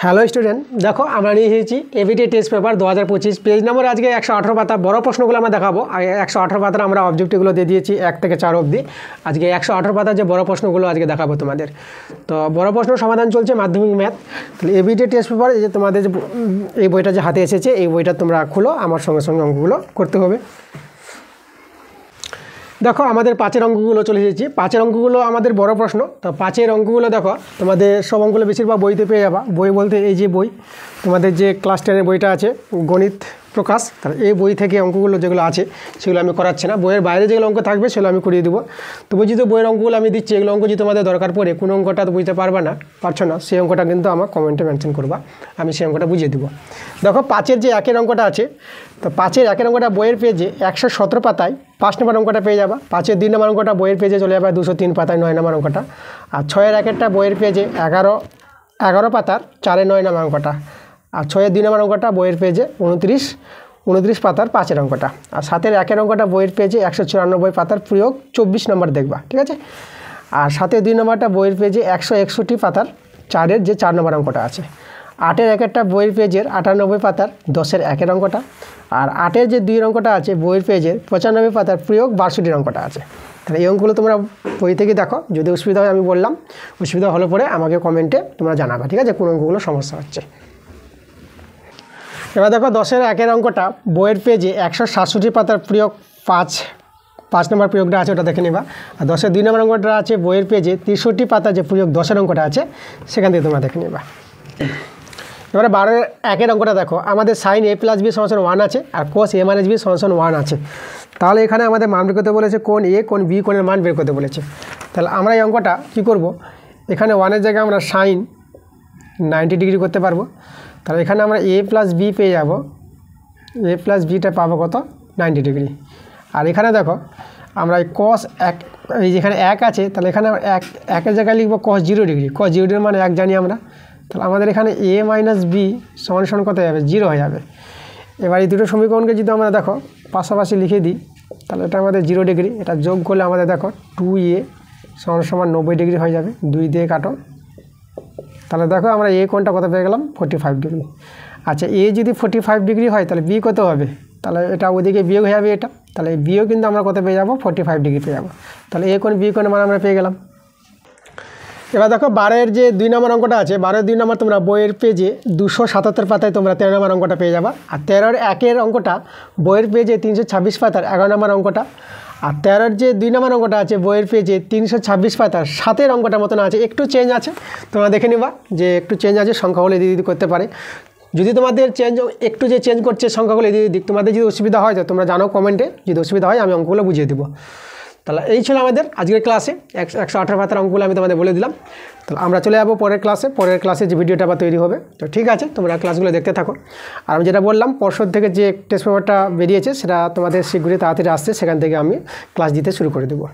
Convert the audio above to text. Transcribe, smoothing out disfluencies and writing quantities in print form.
Hello student, দেখো আমরা নিয়ে এসেছি এবিটি টেস্ট পেপার 2025 পেজ নম্বর আজকে 118 পাতা বড় প্রশ্নগুলো আমরা দেখাবো। 118 পাতার আমরা অবজেক্টিভগুলো দিয়ে দিয়েছি 1 থেকে 4 অবধি। আজকে 118 পাতার যে বড় প্রশ্নগুলো আজকে দেখাবো তোমাদের। তো বড় প্রশ্ন সমাধান চলছে মাধ্যমিক ম্যাথ। তাহলে এবিটি টেস্ট পেপার এই যে তোমাদের যে এই বইটা যে হাতে এসেছে এই বইটা তোমরা খুলো, আমার সঙ্গে সঙ্গে অঙ্কগুলো করতে হবে। দেখো আমাদের 5-এর অঙ্কগুলো চলে এসেছি। 5-এর অঙ্কগুলো আমাদের বড় প্রশ্ন। তো 5-এর অঙ্কগুলো দেখো তোমাদের সব অঙ্কগুলো বেশিরভাগ বইতে পেয়ে যাবা। বই বলতে এই যে বই তোমাদের যে ক্লাস 10-এর বইটা আছে গণিত প্রকাশ, তাহলে এই বই থেকে অঙ্কগুলো যেগুলো আছে সেগুলো আমি করাচ্ছি না। বইয়ের বাইরে যেগুলো অঙ্ক থাকবে সেগুলো আমি করিয়ে দেবো। তো বলছি তো বইয়ের অঙ্কগুলো আমি দিচ্ছি, এগুলো অঙ্ক যদি তোমাদের দরকার পড়ে কোনো অঙ্কটা তো বুঝতে পারবে না, পারছো না, সেই অঙ্কটা কিন্তু আমার কমেন্টে মেনশন করবা, আমি সেই অঙ্কটা বুঝিয়ে দেবো। দেখো 5-এর যে 1-এর অঙ্কটা আছে, তো 5-এর 1-এর অঙ্কটা বইয়ের পেজে 117 পাতায় 5 নম্বর অঙ্কটা পেয়ে যাবা। 5-এর 2 নম্বর অঙ্কটা বইয়ের পেজে চলে যাবে 203 পাতায় 9 নম্বর অঙ্কটা। আর 6-এর 1-এরটা বইয়ের পেজে 11 পাতার 4-এ 9 নম্বর অঙ্কটা। আর 6-এর 2 নম্বর অঙ্কটা বইয়ের পেজে 29 পাতার 5-এর অঙ্কটা। আর 7-এর 1-এর অঙ্কটা বইয়ের পেজে 194 পাতার প্রয়োগ 24 নম্বর দেখবা, ঠিক আছে। আর 7-এর 2 নম্বরটা বইয়ের পেজে 161 পাতার 4-এর যে 4 নম্বর অঙ্কটা আছে। 8-এর 1-এরটা বইয়ের পেজের 98 পাতার 10-এর 1-এর অঙ্কটা। আর 8-এর যে 2 অঙ্কটা আছে বইয়ের পেজের 95 পাতার প্রয়োগ 62 অঙ্কটা আছে। তাহলে এই অঙ্কগুলো তোমরা বই থেকে দেখো, যদি অসুবিধা হয় আমি বললাম, অসুবিধা হলে পরে আমাকে কমেন্টে তোমরা জানাবে, ঠিক আছে, কোন অঙ্কগুলো সমস্যা হচ্ছে। এবার দেখো 10-এর 1-এর অঙ্কটা বইয়ের পেজে 167 পাতার প্রয়োগ 5 নম্বর প্রয়োগটা আছে ওটা দেখে নেবা। আর 10-এর 2 নম্বর অঙ্কটা আছে বইয়ের পেজে 63 পাতা যে প্রয়োগ 10-এর অঙ্কটা আছে সেখান থেকে তোমরা দেখে নেবা। এবারে 12-এর 1-এর অঙ্কটা দেখো, আমাদের সাইন a + b = 1 আছে আর cos a - b = 1 আছে। তাহলে এখানে আমাদের মান বের করতে বলেছে কোণ a কোণ b কোণের মান বের করতে বলেছে। তাহলে আমরা এই অঙ্কটা কী করব, এখানে 1-এর জায়গায় আমরা সাইন 90 ডিগ্রি করতে পারবো। তাহলে এখানে আমরা a + b পেয়ে যাব, a + bটা পাবো কত 90 ডিগ্রি। আর এখানে দেখো আমরা এই cos 1, এই যেখানে 1 আছে তাহলে এখানে 1-এর জায়গায় লিখবো cos 0 ডিগ্রি। cos 0 ডিগ্রির মানে 1 জানি আমরা। তাহলে আমাদের এখানে a - b সমান কত হয়ে যাবে, 0 হয়ে যাবে। এবার এই দুটো সমীকরণকে যদি আমরা দেখো পাশাপাশি লিখে দিই তাহলে এটা আমাদের 0 ডিগ্রি, এটা যোগ করলে আমাদের দেখো 2a = 90 ডিগ্রি হয়ে যাবে, 2 দিয়ে কাটো। তাহলে দেখো আমরা a কোণটা কত পেয়ে গেলাম 45 ডিগ্রি। আচ্ছা a যদি 45 ডিগ্রি হয় তাহলে b কত হবে, তাহলে এটা ওদিকে বিয়োগ হয়ে যাবে এটা, তাহলে বিও কিন্তু আমরা কত পেয়ে যাবো 45 ডিগ্রি পেয়ে যাবো। তাহলে a কোণ b কোণের মান আমরা পেয়ে গেলাম। এবার দেখো 12-এর যে 2 নম্বর অঙ্কটা আছে, 12-এর 2 নম্বর তোমরা বইয়ের পেজে 277 পাতায় তোমরা 13 নম্বর অঙ্কটা পেয়ে যাবা। আর 13-এর 1-এর অঙ্কটা বইয়ের পেজে 326 পাতার 11 নম্বর অঙ্কটা। আর 13-এর যে 2 নম্বর অঙ্কটা আছে বইয়ের পেজে 326 পাতার 7-এর অঙ্কটা মতন আছে, একটু চেঞ্জ আছে, তোমরা দেখে নিবা যে একটু চেঞ্জ আছে, সংখ্যা হলে দিদি করতে পারে। যদি তোমাদের একটু যে চেঞ্জ করছে সংখ্যাগুলো দিক, তোমাদের যদি অসুবিধা হয় তো তোমরা জানো কমেন্টে, যদি অসুবিধা হয় আমি অঙ্কগুলো বুঝিয়ে দেবো। তাহলে এই ছিল আমাদের আজকের ক্লাসে 118 পাতার অঙ্কগুলো আমি তোমাদের বলে দিলাম। তাহলে আমরা চলে যাবো পরের ক্লাসে যে ভিডিওটা আবার তৈরি হবে। তো ঠিক আছে, তোমরা ক্লাসগুলো দেখতে থাকো। আর আমি যেটা বললাম পরশু থেকে যে টেস্ট পেপারটা বেরিয়েছে সেটা তোমাদের শীঘ্রই তাড়াতাড়ি আসছে, সেখান থেকে আমি ক্লাস দিতে শুরু করে দেবো।